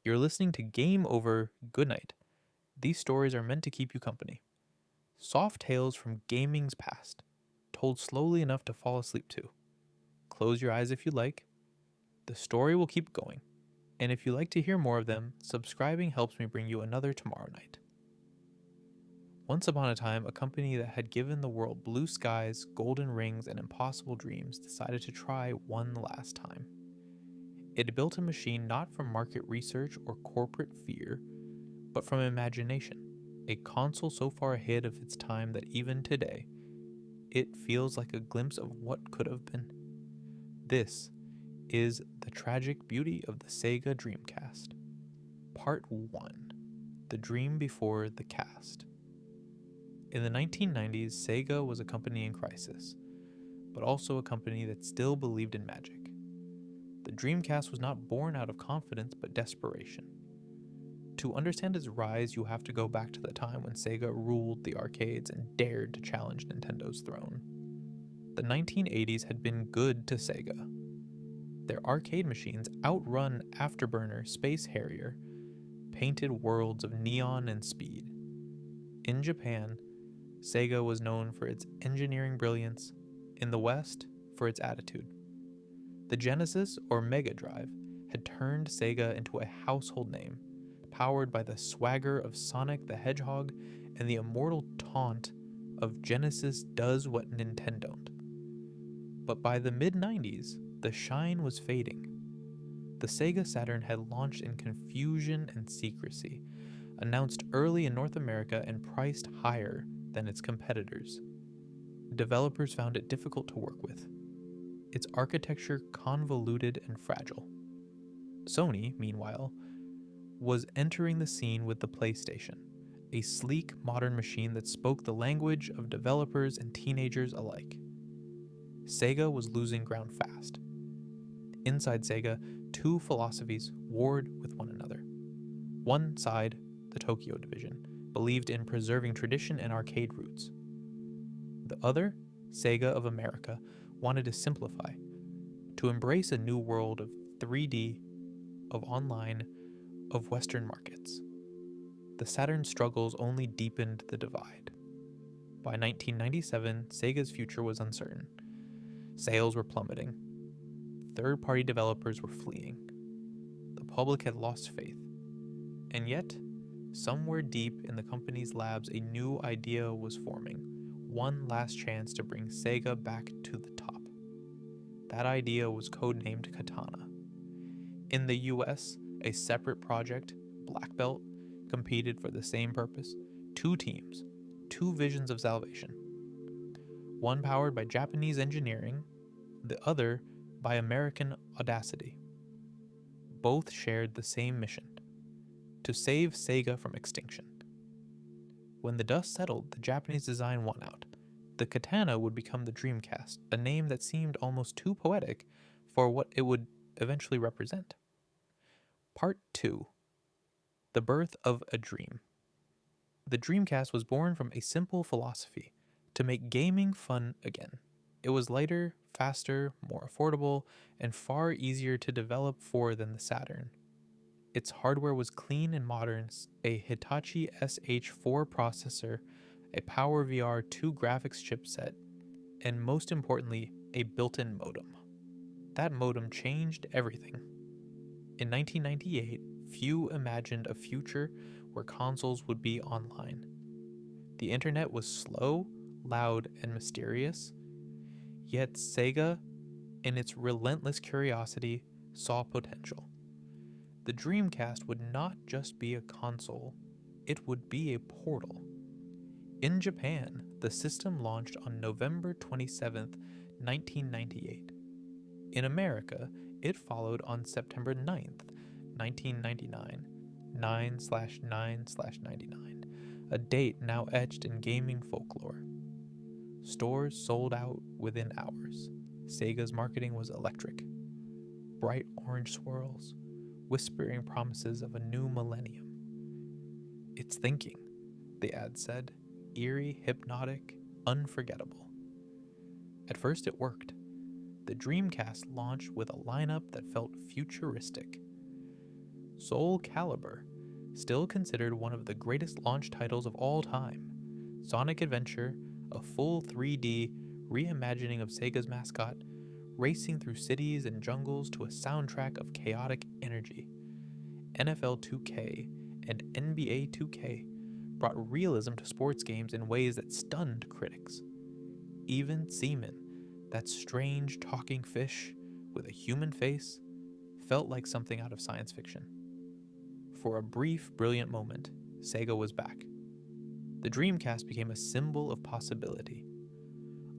You're listening to Game Over Goodnight. These stories are meant to keep you company. Soft tales from gaming's past, told slowly enough to fall asleep to. Close your eyes if you like. The story will keep going. And if you like to hear more of them, subscribing helps me bring you another tomorrow night. Once upon a time, a company that had given the world blue skies, golden rings, and impossible dreams decided to try one last time. It had built a machine not from market research or corporate fear, but from imagination, a console so far ahead of its time that even today, it feels like a glimpse of what could have been. This is The Tragic Beauty of the Sega Dreamcast. Part 1. The Dream Before the Cast. In the 1990s, Sega was a company in crisis, but also a company that still believed in magic. The Dreamcast was not born out of confidence but desperation. To understand its rise, you have to go back to the time when Sega ruled the arcades and dared to challenge Nintendo's throne. The 1980s had been good to Sega. Their arcade machines outrun Afterburner, Space Harrier, painted worlds of neon and speed. In Japan, Sega was known for its engineering brilliance, in the West, for its attitude. The Genesis, or Mega Drive, had turned Sega into a household name, powered by the swagger of Sonic the Hedgehog and the immortal taunt of Genesis does what Nintendo don't. But by the mid-90s, the shine was fading. The Sega Saturn had launched in confusion and secrecy, announced early in North America and priced higher than its competitors. Developers found it difficult to work with, its architecture convoluted and fragile. Sony, meanwhile, was entering the scene with the PlayStation, a sleek, modern machine that spoke the language of developers and teenagers alike. Sega was losing ground fast. Inside Sega, two philosophies warred with one another. One side, the Tokyo division, believed in preserving tradition and arcade roots. The other, Sega of America, wanted to simplify, to embrace a new world of 3D, of online, of Western markets. The Saturn's struggles only deepened the divide. By 1997, Sega's future was uncertain. Sales were plummeting. Third-party developers were fleeing. The public had lost faith. And yet, somewhere deep in the company's labs, a new idea was forming. One last chance to bring Sega back to the top. That idea was codenamed Katana. In the US, a separate project, Black Belt, competed for the same purpose. Two teams, two visions of salvation. One powered by Japanese engineering, the other by American audacity. Both shared the same mission: to save Sega from extinction. When the dust settled, the Japanese design won out. The Katana would become the Dreamcast, a name that seemed almost too poetic for what it would eventually represent. Part 2. The Birth of a Dream. The Dreamcast was born from a simple philosophy: to make gaming fun again. It was lighter, faster, more affordable, and far easier to develop for than the Saturn. Its hardware was clean and modern, a Hitachi SH4 processor, a PowerVR 2 graphics chipset, and most importantly, a built-in modem. That modem changed everything. In 1998, few imagined a future where consoles would be online. The internet was slow, loud, and mysterious, yet Sega, in its relentless curiosity, saw potential. The Dreamcast would not just be a console, it would be a portal. In Japan, the system launched on November 27, 1998. In America, it followed on September 9th, 1999, 9/9/99, a date now etched in gaming folklore. Stores sold out within hours. Sega's marketing was electric. Bright orange swirls, whispering promises of a new millennium. "It's thinking," the ad said, eerie, hypnotic, unforgettable. At first it worked. The Dreamcast launched with a lineup that felt futuristic. Soul Calibur, still considered one of the greatest launch titles of all time. Sonic Adventure, a full 3D reimagining of Sega's mascot, racing through cities and jungles to a soundtrack of chaotic energy. NFL 2K and NBA 2K brought realism to sports games in ways that stunned critics. Even Seaman, that strange talking fish with a human face, felt like something out of science fiction. For a brief, brilliant moment, Sega was back. The Dreamcast became a symbol of possibility,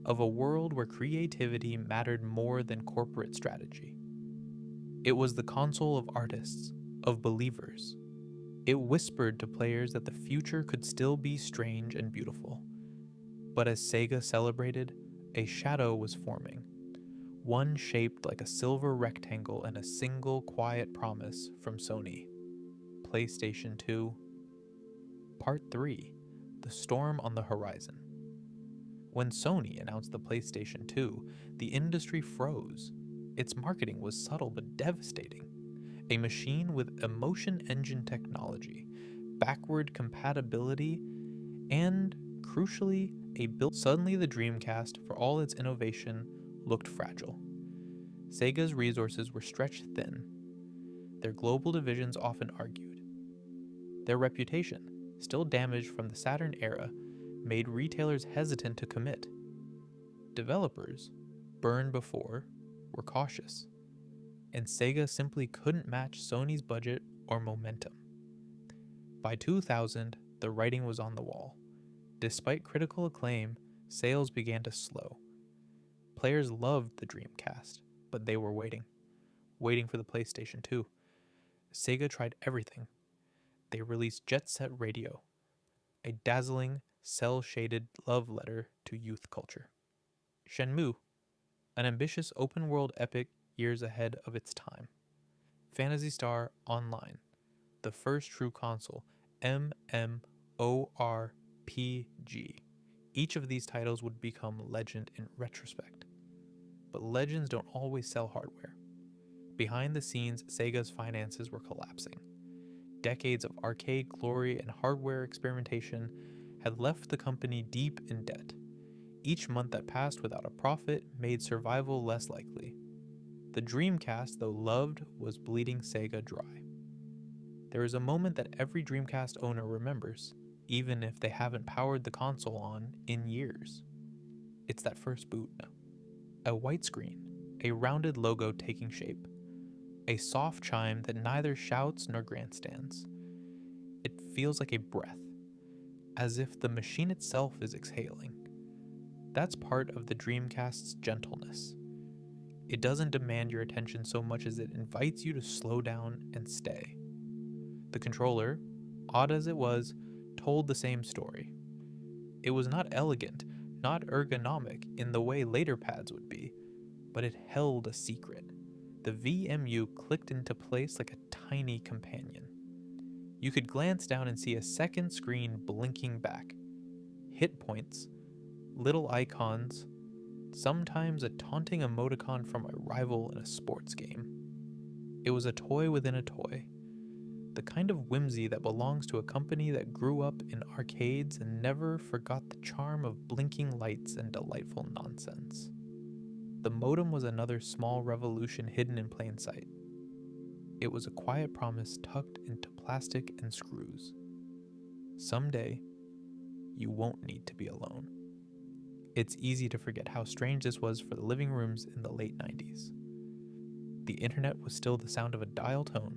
of a world where creativity mattered more than corporate strategy. It was the console of artists, of believers. It whispered to players that the future could still be strange and beautiful. But as Sega celebrated, a shadow was forming, one shaped like a silver rectangle and a single quiet promise from Sony. PlayStation 2. Part 3. The Storm on the Horizon. When Sony announced the PlayStation 2, the industry froze. Its marketing was subtle but devastating. A machine with emotion engine technology, backward compatibility, and, crucially, a built. Suddenly the Dreamcast, for all its innovation, looked fragile. Sega's resources were stretched thin. Their global divisions often argued. Their reputation, still damaged from the Saturn era, made retailers hesitant to commit. Developers, burned before, were cautious, and Sega simply couldn't match Sony's budget or momentum. By 2000, the writing was on the wall. Despite critical acclaim, sales began to slow. Players loved the Dreamcast, but they were waiting for the PlayStation 2. Sega tried everything. They released Jet Set Radio, a dazzling, cel-shaded love letter to youth culture. Shenmue, an ambitious open-world epic years ahead of its time. Phantasy Star Online, the first true console, MMORPG. Each of these titles would become legend in retrospect. But legends don't always sell hardware. Behind the scenes, Sega's finances were collapsing. Decades of arcade glory and hardware experimentation had left the company deep in debt. Each month that passed without a profit made survival less likely. The Dreamcast, though loved, was bleeding Sega dry. There is a moment that every Dreamcast owner remembers, even if they haven't powered the console on in years. It's that first boot. A white screen, a rounded logo taking shape, a soft chime that neither shouts nor grandstands. It feels like a breath, as if the machine itself is exhaling. That's part of the Dreamcast's gentleness. It doesn't demand your attention so much as it invites you to slow down and stay. The controller, odd as it was, told the same story. It was not elegant, not ergonomic in the way later pads would be, but it held a secret. The VMU clicked into place like a tiny companion. You could glance down and see a second screen blinking back. Hit points, little icons, sometimes a taunting emoticon from a rival in a sports game. It was a toy within a toy. The kind of whimsy that belongs to a company that grew up in arcades and never forgot the charm of blinking lights and delightful nonsense. The modem was another small revolution hidden in plain sight. It was a quiet promise tucked into plastic and screws. Someday, you won't need to be alone. It's easy to forget how strange this was for the living rooms in the late 90s. The internet was still the sound of a dial tone,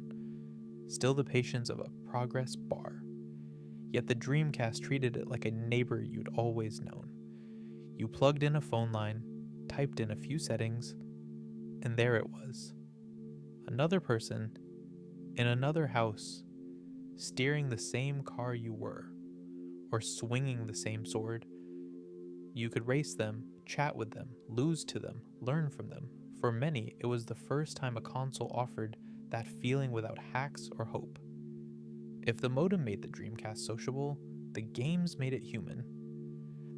still the patience of a progress bar. Yet the Dreamcast treated it like a neighbor you'd always known. You plugged in a phone line, typed in a few settings, and there it was. Another person, in another house, steering the same car you were, or swinging the same sword. You could race them, chat with them, lose to them, learn from them. For many, it was the first time a console offered that feeling without hacks or hope. If the modem made the Dreamcast sociable, the games made it human.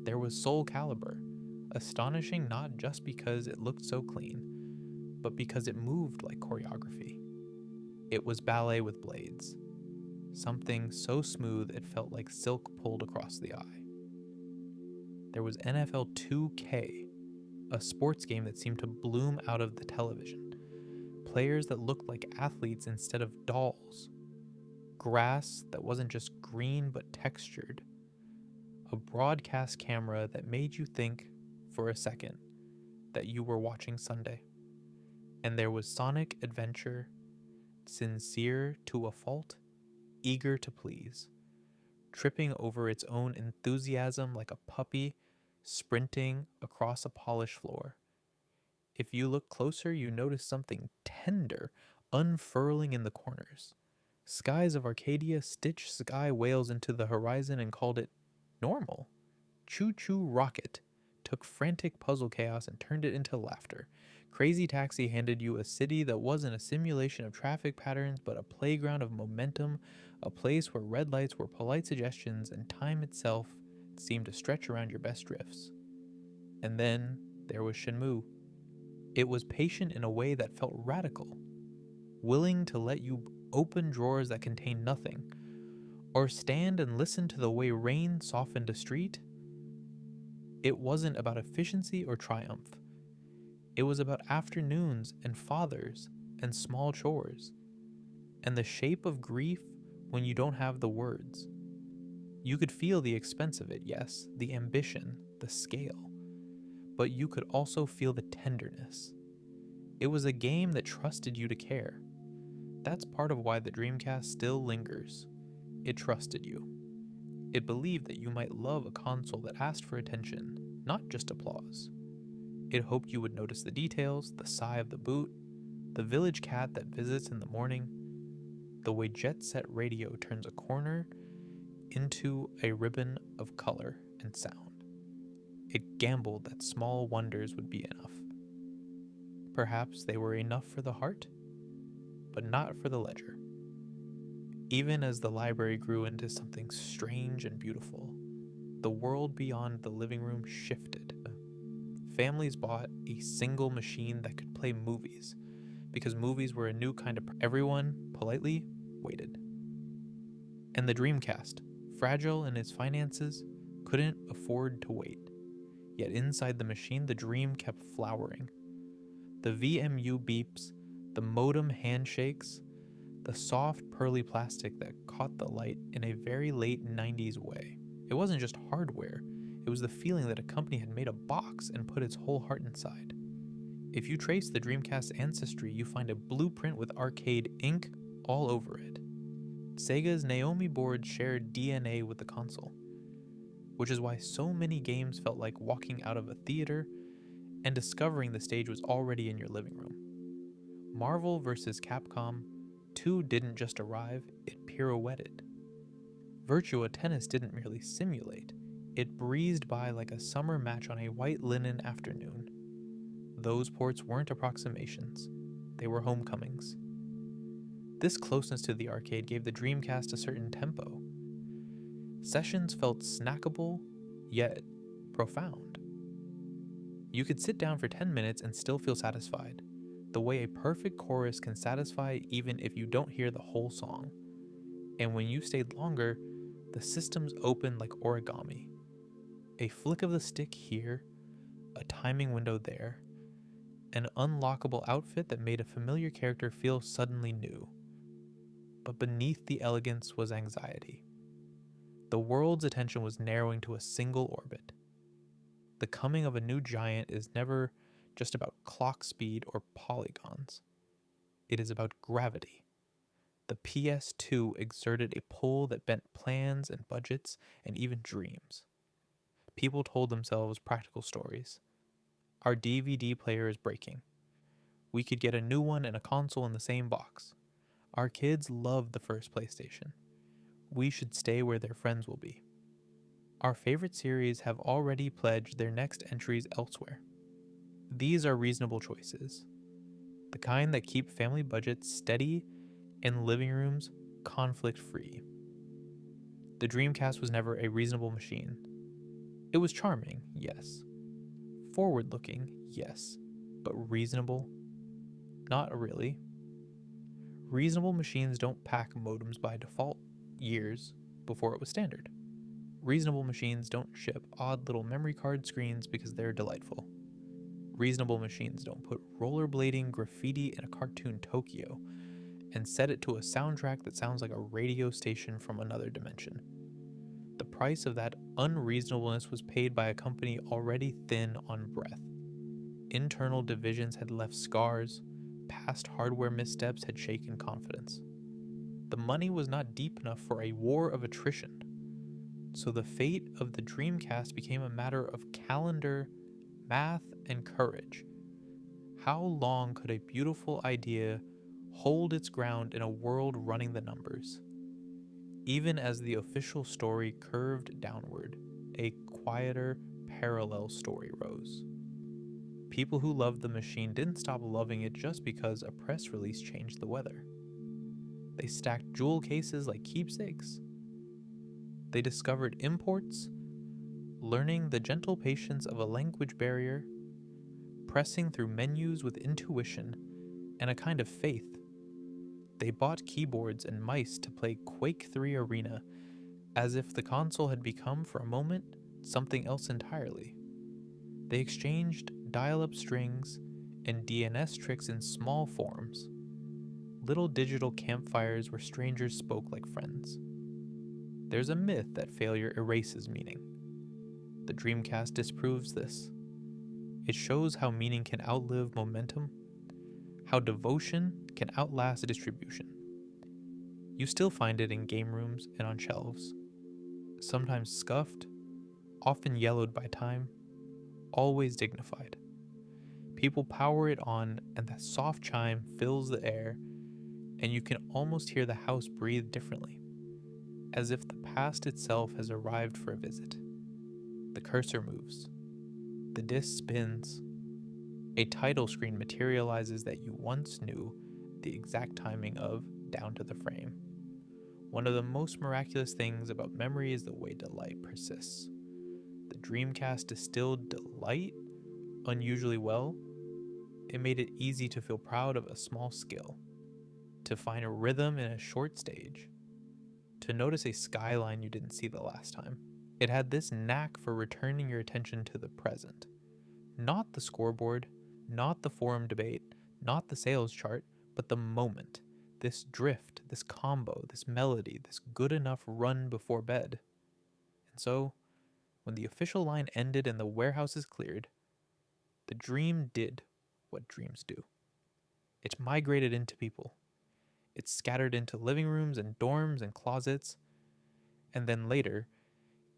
There was Soul Calibur, astonishing not just because it looked so clean, but because it moved like choreography. It was ballet with blades. Something so smooth it felt like silk pulled across the eye. There was NFL 2K, a sports game that seemed to bloom out of the television. Players that looked like athletes instead of dolls. Grass that wasn't just green but textured. A broadcast camera that made you think, for a second, that you were watching Sunday. And there was Sonic Adventure, sincere to a fault, eager to please, tripping over its own enthusiasm like a puppy sprinting across a polished floor. If you look closer, you notice something tender unfurling in the corners. Skies of Arcadia stitched sky whales into the horizon and called it normal. Choo Choo Rocket took frantic puzzle chaos and turned it into laughter. Crazy Taxi handed you a city that wasn't a simulation of traffic patterns, but a playground of momentum, a place where red lights were polite suggestions and time itself seemed to stretch around your best drifts. And then there was Shenmue. It was patient in a way that felt radical, willing to let you open drawers that contained nothing, or stand and listen to the way rain softened a street. It wasn't about efficiency or triumph. It was about afternoons and fathers and small chores, and the shape of grief when you don't have the words. You could feel the expense of it, yes, the ambition, the scale, but you could also feel the tenderness. It was a game that trusted you to care. That's part of why the Dreamcast still lingers. It trusted you. It believed that you might love a console that asked for attention, not just applause. It hoped you would notice the details, the sigh of the boot, the village cat that visits in the morning, the way Jet Set Radio turns a corner into a ribbon of color and sound. It gambled that small wonders would be enough. Perhaps they were enough for the heart, but not for the ledger. Even as the library grew into something strange and beautiful, the world beyond the living room shifted. Families bought a single machine that could play movies, because movies were a new kind of... Everyone, politely, waited. And the Dreamcast, fragile in its finances, couldn't afford to wait. Yet inside the machine, the dream kept flowering. The VMU beeps, the modem handshakes, the soft, pearly plastic that caught the light in a very late 90s way. It wasn't just hardware, it was the feeling that a company had made a box and put its whole heart inside. If you trace the Dreamcast's ancestry, you find a blueprint with arcade ink all over it. Sega's Naomi board shared DNA with the console, which is why so many games felt like walking out of a theater and discovering the stage was already in your living room. Marvel vs. Capcom 2 didn't just arrive, it pirouetted. Virtua Tennis didn't merely simulate, it breezed by like a summer match on a white linen afternoon. Those ports weren't approximations, they were homecomings. This closeness to the arcade gave the Dreamcast a certain tempo. Sessions felt snackable, yet profound. You could sit down for 10 minutes and still feel satisfied, the way a perfect chorus can satisfy even if you don't hear the whole song. And when you stayed longer, the systems opened like origami. A flick of the stick here, a timing window there, an unlockable outfit that made a familiar character feel suddenly new. But beneath the elegance was anxiety. The world's attention was narrowing to a single orbit. The coming of a new giant is never just about clock speed or polygons. It is about gravity. The PS2 exerted a pull that bent plans and budgets and even dreams. People told themselves practical stories. Our DVD player is breaking. We could get a new one and a console in the same box. Our kids loved the first PlayStation. We should stay where their friends will be. Our favorite series have already pledged their next entries elsewhere. These are reasonable choices. The kind that keep family budgets steady and living rooms conflict-free. The Dreamcast was never a reasonable machine. It was charming, yes. Forward-looking, yes. But reasonable? Not really. Reasonable machines don't pack modems by default years before it was standard. Reasonable machines don't ship odd little memory card screens because they're delightful. Reasonable machines don't put rollerblading graffiti in a cartoon Tokyo and set it to a soundtrack that sounds like a radio station from another dimension. The price of that unreasonableness was paid by a company already thin on breath. Internal divisions had left scars, past hardware missteps had shaken confidence. The money was not deep enough for a war of attrition, so the fate of the Dreamcast became a matter of calendar, math, and courage. How long could a beautiful idea hold its ground in a world running the numbers? Even as the official story curved downward, a quieter, parallel story rose. People who loved the machine didn't stop loving it just because a press release changed the weather. They stacked jewel cases like keepsakes. They discovered imports, learning the gentle patience of a language barrier, pressing through menus with intuition and a kind of faith. They bought keyboards and mice to play Quake 3 Arena as if the console had become, for a moment, something else entirely. They exchanged dial-up strings and DNS tricks in small forums, little digital campfires where strangers spoke like friends. There's a myth that failure erases meaning. The Dreamcast disproves this. It shows how meaning can outlive momentum, how devotion can outlast distribution. You still find it in game rooms and on shelves, sometimes scuffed, often yellowed by time, always dignified. People power it on and that soft chime fills the air, and you can almost hear the house breathe differently, as if the past itself has arrived for a visit. The cursor moves. The disc spins. A title screen materializes that you once knew the exact timing of, down to the frame. One of the most miraculous things about memory is the way delight persists. The Dreamcast distilled delight unusually well. It made it easy to feel proud of a small skill, to find a rhythm in a short stage, to notice a skyline you didn't see the last time. It had this knack for returning your attention to the present. Not the scoreboard, not the forum debate, not the sales chart, but the moment. This drift, this combo, this melody, this good enough run before bed. And so, when the official line ended and the warehouses cleared, the dream did what dreams do. It migrated into people. It scattered into living rooms and dorms and closets, and then later,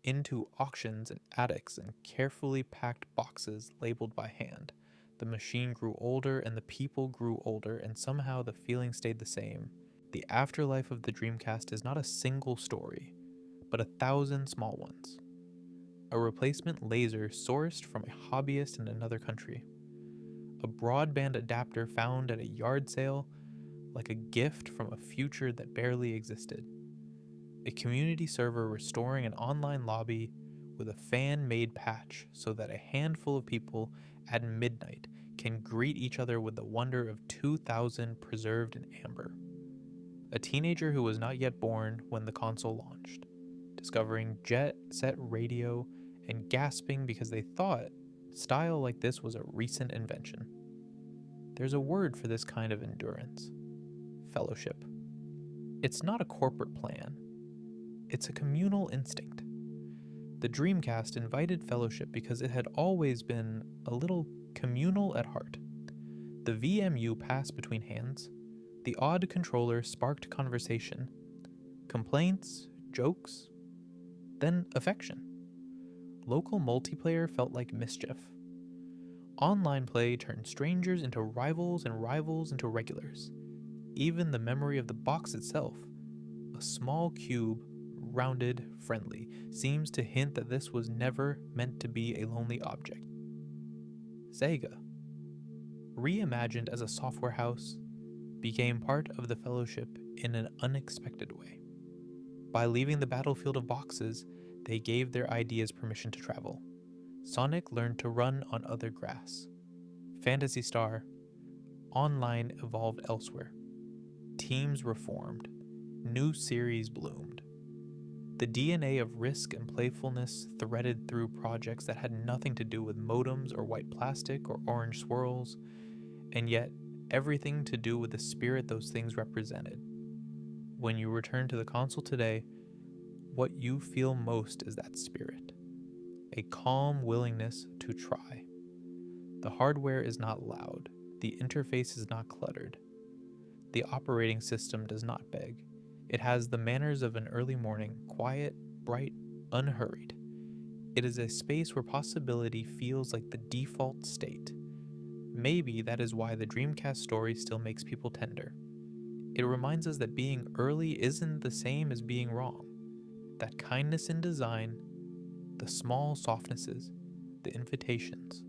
into auctions and attics and carefully packed boxes labeled by hand. The machine grew older and the people grew older, and somehow the feeling stayed the same. The afterlife of the Dreamcast is not a single story, but 1,000 small ones. A replacement laser sourced from a hobbyist in another country. A broadband adapter found at a yard sale, like a gift from a future that barely existed. A community server restoring an online lobby with a fan-made patch so that a handful of people at midnight can greet each other with the wonder of 2,000 preserved in amber. A teenager who was not yet born when the console launched, discovering jet set radio and gasping because they thought style like this was a recent invention. There's a word for this kind of endurance: fellowship. It's not a corporate plan. It's a communal instinct. The Dreamcast invited fellowship because it had always been a little communal at heart. The VMU passed between hands. The odd controller sparked conversation, complaints, jokes, then affection. Local multiplayer felt like mischief. Online play turned strangers into rivals and rivals into regulars. Even the memory of the box itself, a small cube, rounded, friendly, seems to hint that this was never meant to be a lonely object. Sega, reimagined as a software house, became part of the fellowship in an unexpected way. By leaving the battlefield of boxes, they gave their ideas permission to travel. Sonic learned to run on other grass. Phantasy Star, online evolved elsewhere. Teams reformed. New series bloomed. The DNA of risk and playfulness threaded through projects that had nothing to do with modems or white plastic or orange swirls, and yet everything to do with the spirit those things represented. When you return to the console today, what you feel most is that spirit. A calm willingness to try. The hardware is not loud. The interface is not cluttered. The operating system does not beg. It has the manners of an early morning, quiet, bright, unhurried. It is a space where possibility feels like the default state. Maybe that is why the Dreamcast story still makes people tender. It reminds us that being early isn't the same as being wrong. That kindness in design, the small softnesses, the invitations,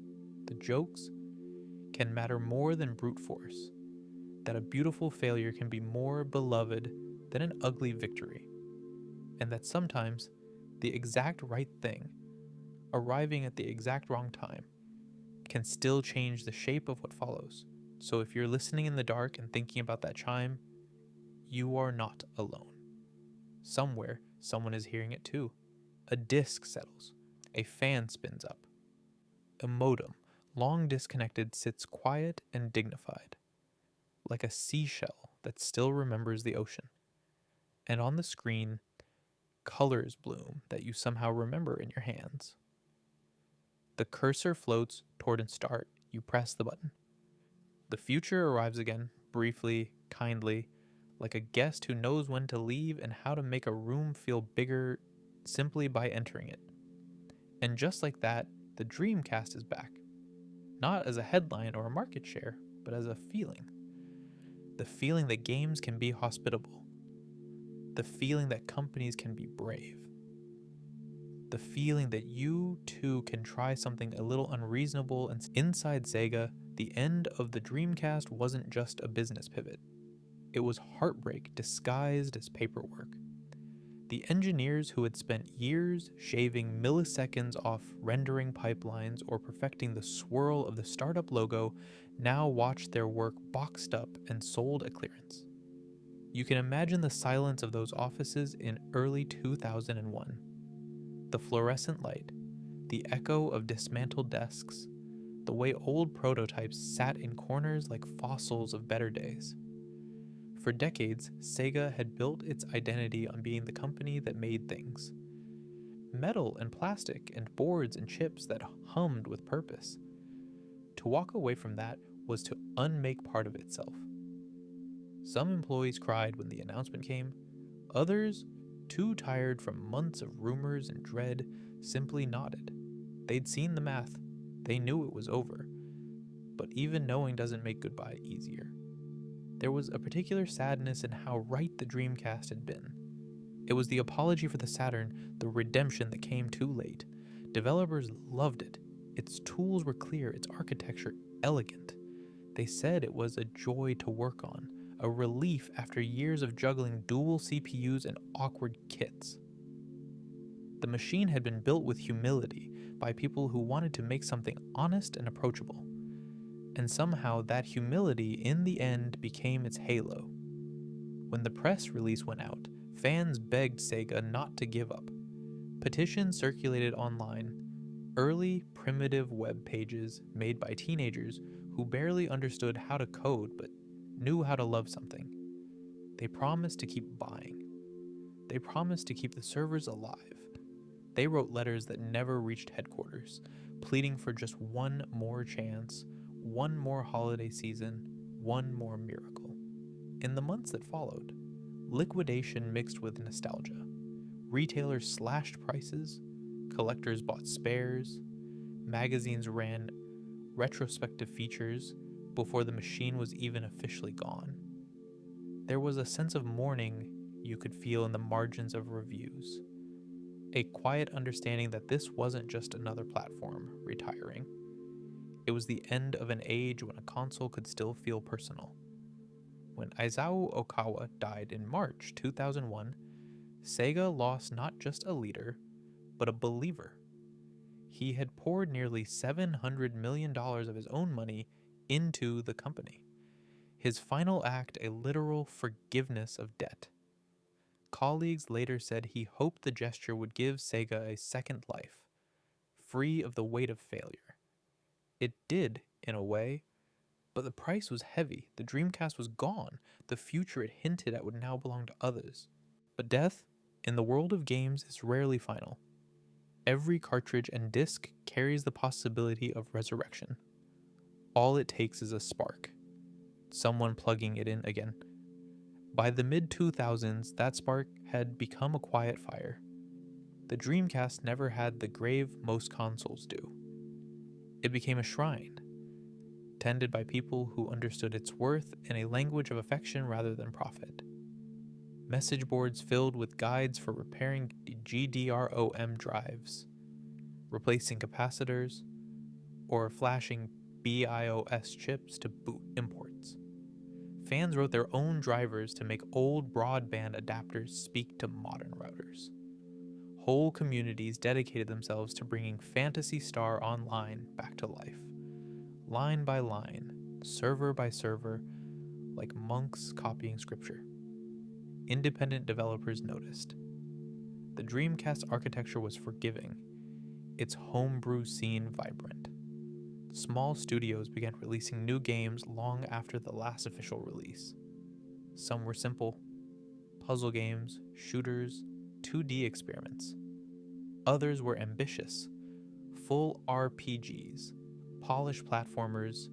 the jokes, can matter more than brute force. That a beautiful failure can be more beloved than an ugly victory. And that sometimes the exact right thing, arriving at the exact wrong time, can still change the shape of what follows. So if you're listening in the dark and thinking about that chime, you are not alone. Somewhere, someone is hearing it too. A disc settles. A fan spins up. A modem, long disconnected, sits quiet and dignified, like a seashell that still remembers the ocean. And on the screen, colors bloom that you somehow remember in your hands. The cursor floats toward a start. You press the button. The future arrives again, briefly, kindly, like a guest who knows when to leave and how to make a room feel bigger simply by entering it. And just like that, the Dreamcast is back. Not as a headline or a market share, but as a feeling. The feeling that games can be hospitable. The feeling that companies can be brave. The feeling that you too can try something a little unreasonable. And inside Sega, the end of the Dreamcast wasn't just a business pivot. It was heartbreak disguised as paperwork. The engineers who had spent years shaving milliseconds off rendering pipelines or perfecting the swirl of the startup logo now watched their work boxed up and sold at clearance. You can imagine the silence of those offices in early 2001. The fluorescent light, the echo of dismantled desks, the way old prototypes sat in corners like fossils of better days. For decades, Sega had built its identity on being the company that made things. Metal and plastic and boards and chips that hummed with purpose. To walk away from that was to unmake part of itself. Some employees cried when the announcement came. Others, too tired from months of rumors and dread, simply nodded. They'd seen the math. They knew it was over. But even knowing doesn't make goodbye easier. There was a particular sadness in how right the Dreamcast had been. It was the apology for the Saturn, the redemption that came too late. Developers loved it. Its tools were clear, its architecture elegant. They said it was a joy to work on, a relief after years of juggling dual CPUs and awkward kits. The machine had been built with humility by people who wanted to make something honest and approachable. And somehow that humility in the end became its halo. When the press release went out, fans begged Sega not to give up. Petitions circulated online, early primitive web pages made by teenagers who barely understood how to code but knew how to love something. They promised to keep buying. They promised to keep the servers alive. They wrote letters that never reached headquarters, pleading for just one more chance, one more holiday season, one more miracle. In the months that followed, liquidation mixed with nostalgia. Retailers slashed prices, collectors bought spares, magazines ran retrospective features before the machine was even officially gone. There was a sense of mourning you could feel in the margins of reviews. A quiet understanding that this wasn't just another platform retiring. It was the end of an age when a console could still feel personal. When Isao Okawa died in March 2001, Sega lost not just a leader, but a believer. He had poured nearly $700 million of his own money into the company. His final act a literal forgiveness of debt. Colleagues later said he hoped the gesture would give Sega a second life, free of the weight of failure. It did, in a way, but the price was heavy. The Dreamcast was gone. The future it hinted at would now belong to others. But death, in the world of games, is rarely final. Every cartridge and disc carries the possibility of resurrection. All it takes is a spark. Someone plugging it in again. By the mid-2000s, that spark had become a quiet fire. The Dreamcast never had the grave most consoles do. It became a shrine, tended by people who understood its worth in a language of affection rather than profit. Message boards filled with guides for repairing GDROM drives, replacing capacitors, or flashing BIOS chips to boot imports. Fans wrote their own drivers to make old broadband adapters speak to modern routers. Whole communities dedicated themselves to bringing Phantasy Star Online back to life. Line by line, server by server, like monks copying scripture. Independent developers noticed. The Dreamcast architecture was forgiving, its homebrew scene vibrant. Small studios began releasing new games long after the last official release. Some were simple, puzzle games, shooters, 2D experiments. Others were ambitious, full RPGs, polished platformers,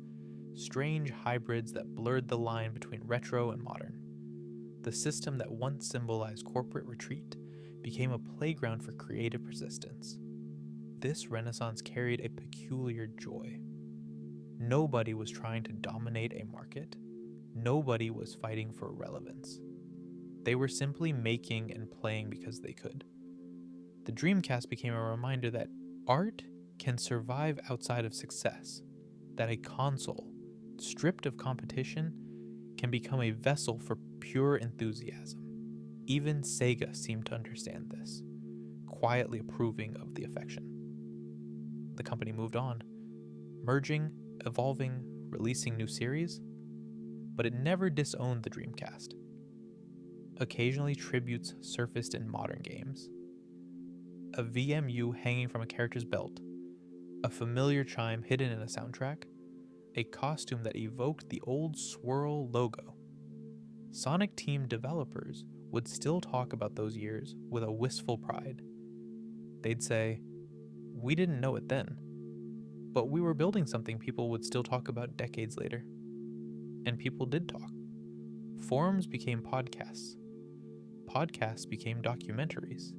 strange hybrids that blurred the line between retro and modern. The system that once symbolized corporate retreat became a playground for creative persistence. This renaissance carried a peculiar joy. Nobody was trying to dominate a market. Nobody was fighting for relevance. They were simply making and playing because they could. The Dreamcast became a reminder that art can survive outside of success, that a console, stripped of competition, can become a vessel for pure enthusiasm. Even Sega seemed to understand this, quietly approving of the affection. The company moved on, merging, evolving, releasing new series, but it never disowned the Dreamcast. Occasionally, tributes surfaced in modern games. A VMU hanging from a character's belt, a familiar chime hidden in a soundtrack, a costume that evoked the old Swirl logo. Sonic Team developers would still talk about those years with a wistful pride. They'd say, "We didn't know it then, but we were building something people would still talk about decades later." And people did talk. Forums became podcasts. Podcasts became documentaries.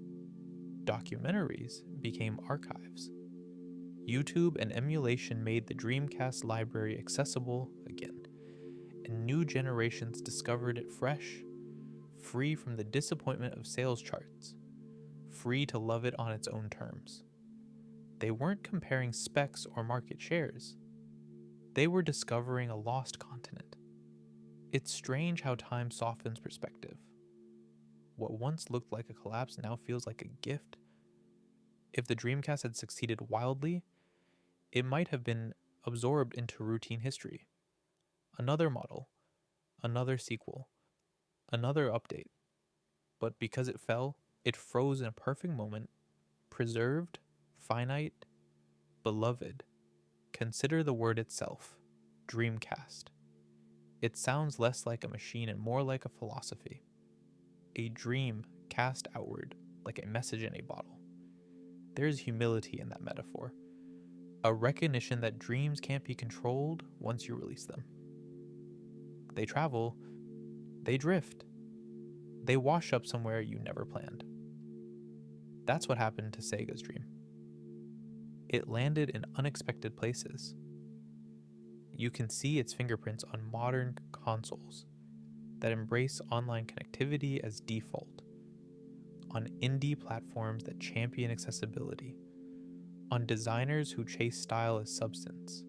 Documentaries became archives. YouTube and emulation made the Dreamcast library accessible again, and new generations discovered it fresh, free from the disappointment of sales charts, free to love it on its own terms. They weren't comparing specs or market shares. They were discovering a lost continent. It's strange how time softens perspective. What once looked like a collapse now feels like a gift. If the Dreamcast had succeeded wildly, it might have been absorbed into routine history. Another model, another sequel, another update. But because it fell, it froze in a perfect moment, preserved, finite, beloved. Consider the word itself, Dreamcast. It sounds less like a machine and more like a philosophy. A dream cast outward, like a message in a bottle. There's humility in that metaphor. A recognition that dreams can't be controlled once you release them. They travel, they drift, they wash up somewhere you never planned. That's what happened to Sega's dream. It landed in unexpected places. You can see its fingerprints on modern consoles that embrace online connectivity as default, on indie platforms that champion accessibility, on designers who chase style as substance.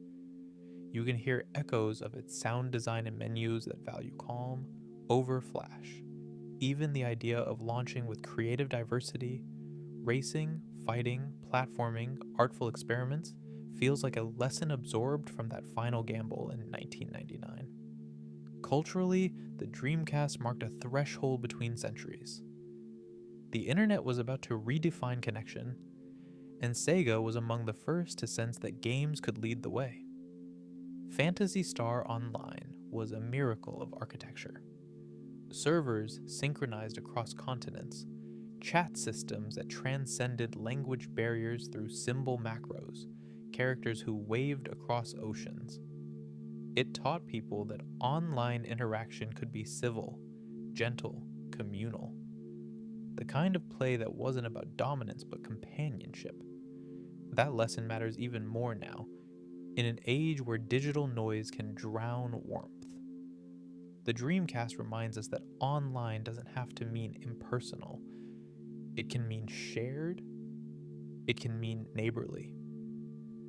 You can hear echoes of its sound design and menus that value calm over flash. Even the idea of launching with creative diversity, racing, fighting, platforming, artful experiments feels like a lesson absorbed from that final gamble in 1999. Culturally, the Dreamcast marked a threshold between centuries. The internet was about to redefine connection, and Sega was among the first to sense that games could lead the way. Phantasy Star Online was a miracle of architecture. Servers synchronized across continents, chat systems that transcended language barriers through symbol macros, characters who waved across oceans. It taught people that online interaction could be civil, gentle, communal. The kind of play that wasn't about dominance but companionship. That lesson matters even more now, in an age where digital noise can drown warmth. The Dreamcast reminds us that online doesn't have to mean impersonal. It can mean shared. It can mean neighborly.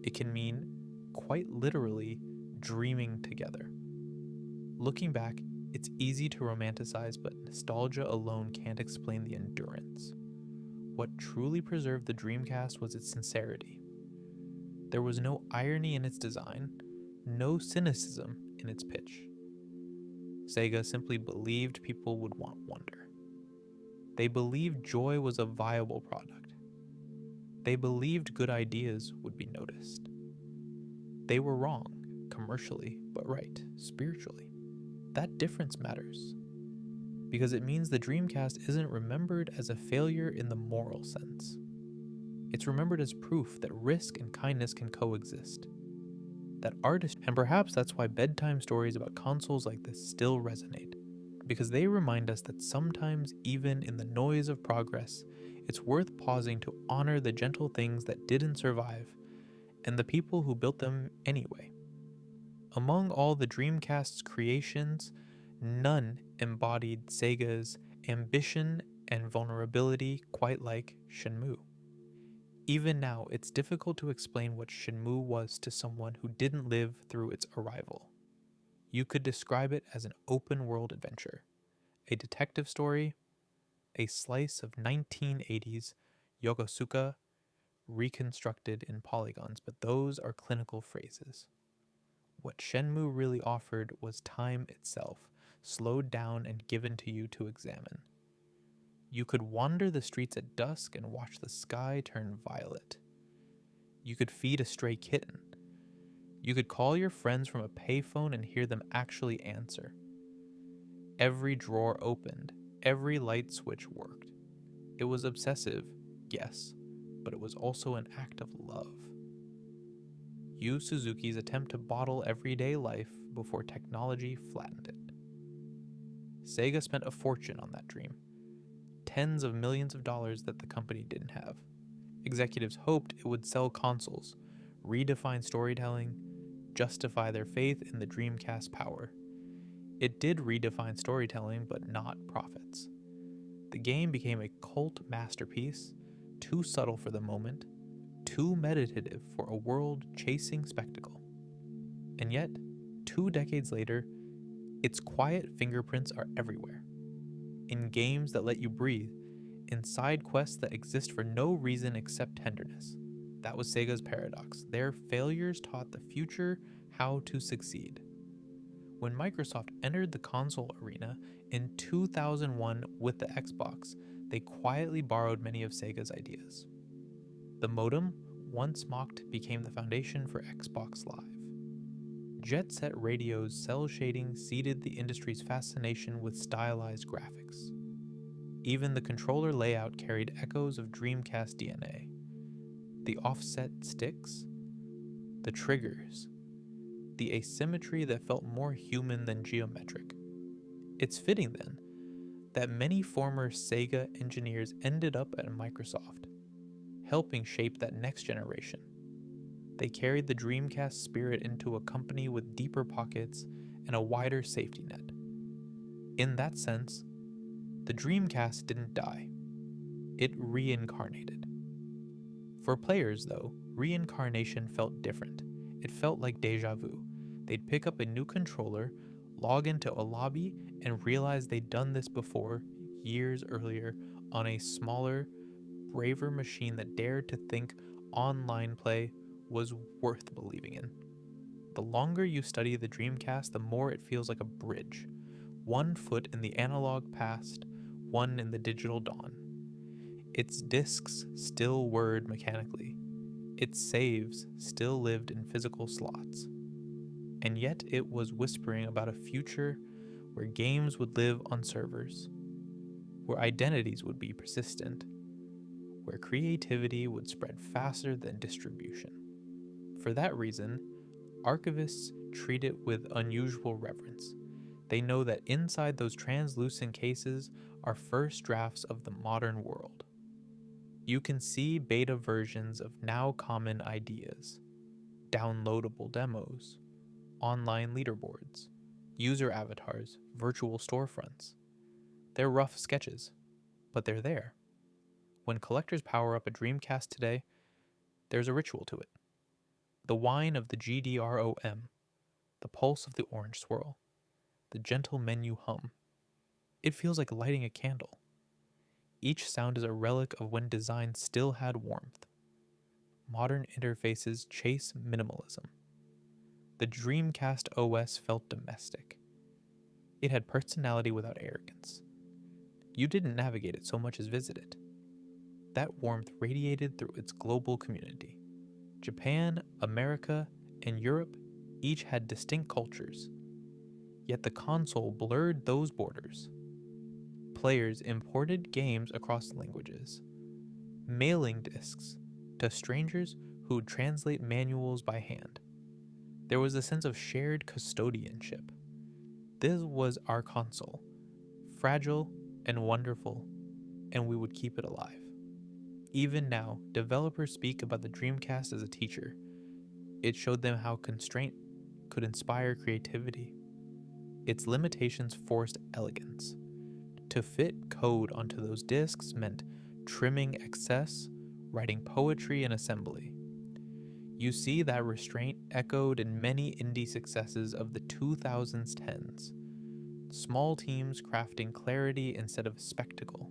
It can mean, quite literally, dreaming together. Looking back, it's easy to romanticize, but nostalgia alone can't explain the endurance. What truly preserved the Dreamcast was its sincerity. There was no irony in its design, no cynicism in its pitch. Sega simply believed people would want wonder. They believed joy was a viable product. They believed good ideas would be noticed. They were wrong, commercially, but right, spiritually. That difference matters, because it means the Dreamcast isn't remembered as a failure in the moral sense. It's remembered as proof that risk and kindness can coexist. That artistry, and perhaps that's why bedtime stories about consoles like this still resonate, because they remind us that sometimes, even in the noise of progress, it's worth pausing to honor the gentle things that didn't survive and the people who built them anyway. Among all the Dreamcast's creations, none embodied Sega's ambition and vulnerability quite like Shenmue. Even now, it's difficult to explain what Shenmue was to someone who didn't live through its arrival. You could describe it as an open-world adventure, a detective story, a slice of 1980s Yokosuka reconstructed in polygons, but those are clinical phrases. What Shenmue really offered was time itself, slowed down and given to you to examine. You could wander the streets at dusk and watch the sky turn violet. You could feed a stray kitten. You could call your friends from a payphone and hear them actually answer. Every drawer opened, every light switch worked. It was obsessive, yes, but it was also an act of love. Yu Suzuki's attempt to bottle everyday life before technology flattened it. Sega spent a fortune on that dream. Tens of millions of dollars that the company didn't have. Executives hoped it would sell consoles, redefine storytelling, justify their faith in the Dreamcast's power. It did redefine storytelling, but not profits. The game became a cult masterpiece, too subtle for the moment, too meditative for a world-chasing spectacle. And yet, 2 decades later, its quiet fingerprints are everywhere. In games that let you breathe, in side quests that exist for no reason except tenderness. That was Sega's paradox. Their failures taught the future how to succeed. When Microsoft entered the console arena in 2001 with the Xbox, they quietly borrowed many of Sega's ideas. The modem, once mocked, became the foundation for Xbox Live. Jet Set Radio's cell shading seeded the industry's fascination with stylized graphics. Even the controller layout carried echoes of Dreamcast DNA. The offset sticks, the triggers, the asymmetry that felt more human than geometric. It's fitting, then, that many former Sega engineers ended up at Microsoft, helping shape that next generation. They carried the Dreamcast spirit into a company with deeper pockets and a wider safety net. In that sense, the Dreamcast didn't die. It reincarnated. For players, though, reincarnation felt different. It felt like deja vu. They'd pick up a new controller, log into a lobby, and realize they'd done this before, years earlier, on a smaller, braver machine that dared to think online play was worth believing in. The longer you study the Dreamcast, the more it feels like a bridge. One foot in the analog past, one in the digital dawn. Its discs still whirred mechanically. Its saves still lived in physical slots. And yet it was whispering about a future where games would live on servers, where identities would be persistent, where creativity would spread faster than distribution. For that reason, archivists treat it with unusual reverence. They know that inside those translucent cases are first drafts of the modern world. You can see beta versions of now common ideas, downloadable demos, online leaderboards, user avatars, virtual storefronts. They're rough sketches, but they're there. When collectors power up a Dreamcast today, there's a ritual to it. The whine of the GDROM, the pulse of the orange swirl, the gentle menu hum. It feels like lighting a candle. Each sound is a relic of when design still had warmth. Modern interfaces chase minimalism. The Dreamcast OS felt domestic. It had personality without arrogance. You didn't navigate it so much as visit it. That warmth radiated through its global community. Japan, America, and Europe each had distinct cultures. Yet the console blurred those borders. Players imported games across languages, mailing discs to strangers who would translate manuals by hand. There was a sense of shared custodianship. This was our console, fragile and wonderful, and we would keep it alive. Even now, developers speak about the Dreamcast as a teacher. It showed them how constraint could inspire creativity. Its limitations forced elegance. To fit code onto those discs meant trimming excess, writing poetry in assembly. You see that restraint echoed in many indie successes of the 2010s. Small teams crafting clarity instead of spectacle,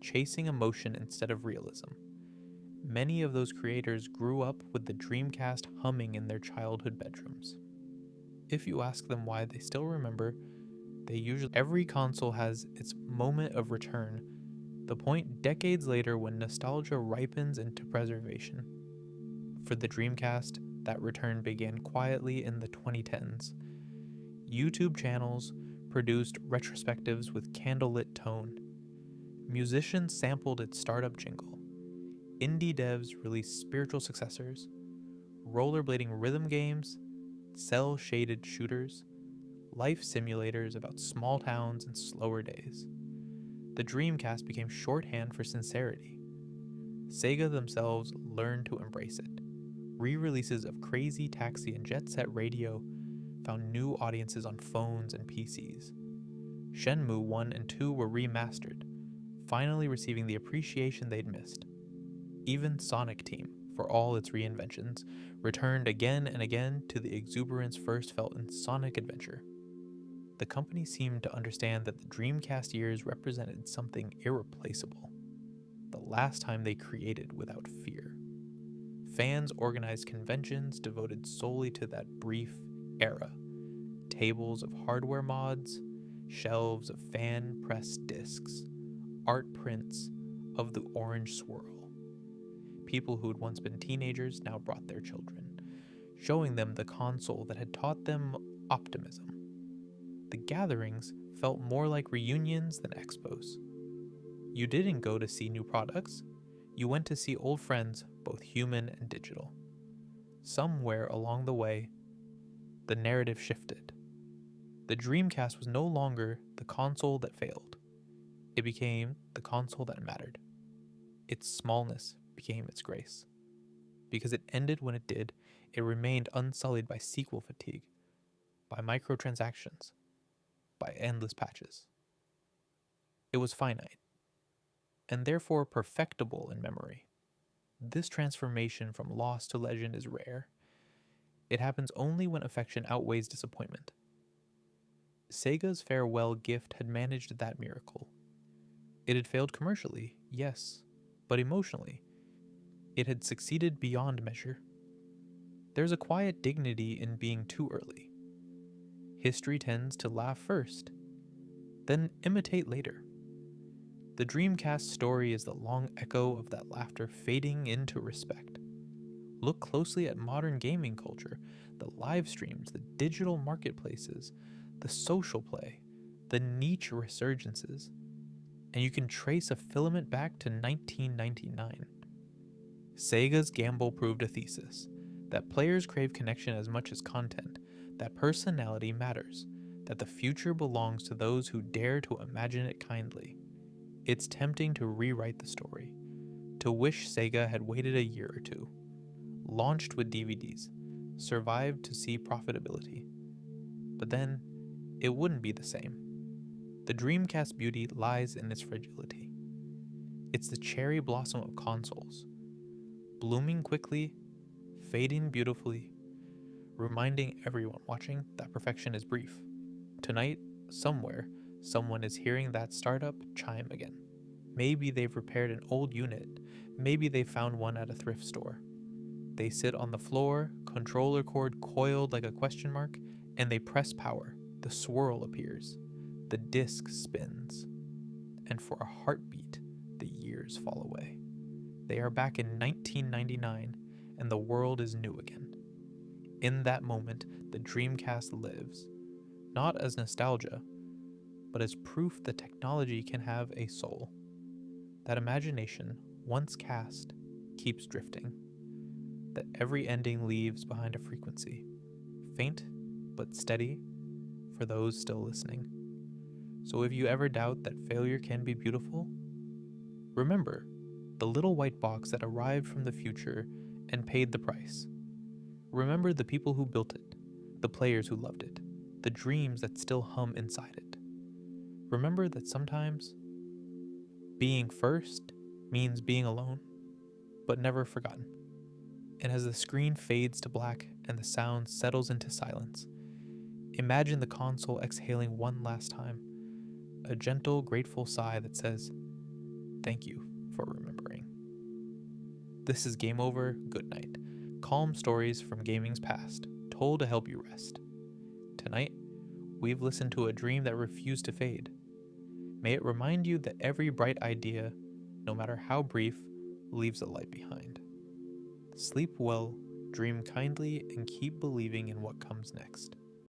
chasing emotion instead of realism. Many of those creators grew up with the Dreamcast humming in their childhood bedrooms. If you ask them why they still remember, every console has its moment of return, the point decades later when nostalgia ripens into preservation. For the Dreamcast, that return began quietly in the 2010s. YouTube channels produced retrospectives with candlelit tone. Musicians sampled its startup jingle. Indie devs released spiritual successors, rollerblading rhythm games, cel-shaded shooters, life simulators about small towns and slower days. The Dreamcast became shorthand for sincerity. Sega themselves learned to embrace it. Re-releases of Crazy Taxi and Jet Set Radio found new audiences on phones and PCs. Shenmue 1 and 2 were remastered, finally receiving the appreciation they'd missed. Even Sonic Team, for all its reinventions, returned again and again to the exuberance first felt in Sonic Adventure. The company seemed to understand that the Dreamcast years represented something irreplaceable. The last time they created without fear. Fans organized conventions devoted solely to that brief era. Tables of hardware mods, shelves of fan-pressed discs, art prints of the orange swirl. People who had once been teenagers now brought their children, showing them the console that had taught them optimism. The gatherings felt more like reunions than expos. You didn't go to see new products, you went to see old friends, both human and digital. Somewhere along the way, the narrative shifted. The Dreamcast was no longer the console that failed. It became the console that mattered. Its smallness became its grace. Because it ended when it did, it remained unsullied by sequel fatigue, by microtransactions, by endless patches. It was finite, and therefore perfectible in memory. This transformation from lost to legend is rare. It happens only when affection outweighs disappointment. Sega's farewell gift had managed that miracle. It had failed commercially, yes, but emotionally, it had succeeded beyond measure. There's a quiet dignity in being too early. History tends to laugh first, then imitate later. The Dreamcast story is the long echo of that laughter fading into respect. Look closely at modern gaming culture, the live streams, the digital marketplaces, the social play, the niche resurgences, and you can trace a filament back to 1999. Sega's gamble proved a thesis that players crave connection as much as content, that personality matters, that the future belongs to those who dare to imagine it kindly. It's tempting to rewrite the story, to wish Sega had waited a year or two, launched with DVDs, survived to see profitability. But then, it wouldn't be the same. The Dreamcast beauty lies in its fragility. It's the cherry blossom of consoles, blooming quickly, fading beautifully, reminding everyone watching that perfection is brief. Tonight, somewhere, someone is hearing that startup chime again. Maybe they've repaired an old unit, maybe they found one at a thrift store. They sit on the floor, controller cord coiled like a question mark, and they press power. The swirl appears. The disc spins. And for a heartbeat, the years fall away. They are back in 1999, and the world is new again. In that moment, the Dreamcast lives, not as nostalgia, but as proof that technology can have a soul. That imagination, once cast, keeps drifting. That every ending leaves behind a frequency, faint but steady for those still listening. So if you ever doubt that failure can be beautiful, remember the little white box that arrived from the future and paid the price. Remember the people who built it, the players who loved it, the dreams that still hum inside it. Remember that sometimes being first means being alone, but never forgotten. And as the screen fades to black and the sound settles into silence, imagine the console exhaling one last time, a gentle, grateful sigh that says, "Thank you for remembering." This is Game Over, Goodnight. Calm stories from gaming's past, told to help you rest. Tonight, we've listened to a dream that refused to fade. May it remind you that every bright idea, no matter how brief, leaves a light behind. Sleep well, dream kindly, and keep believing in what comes next.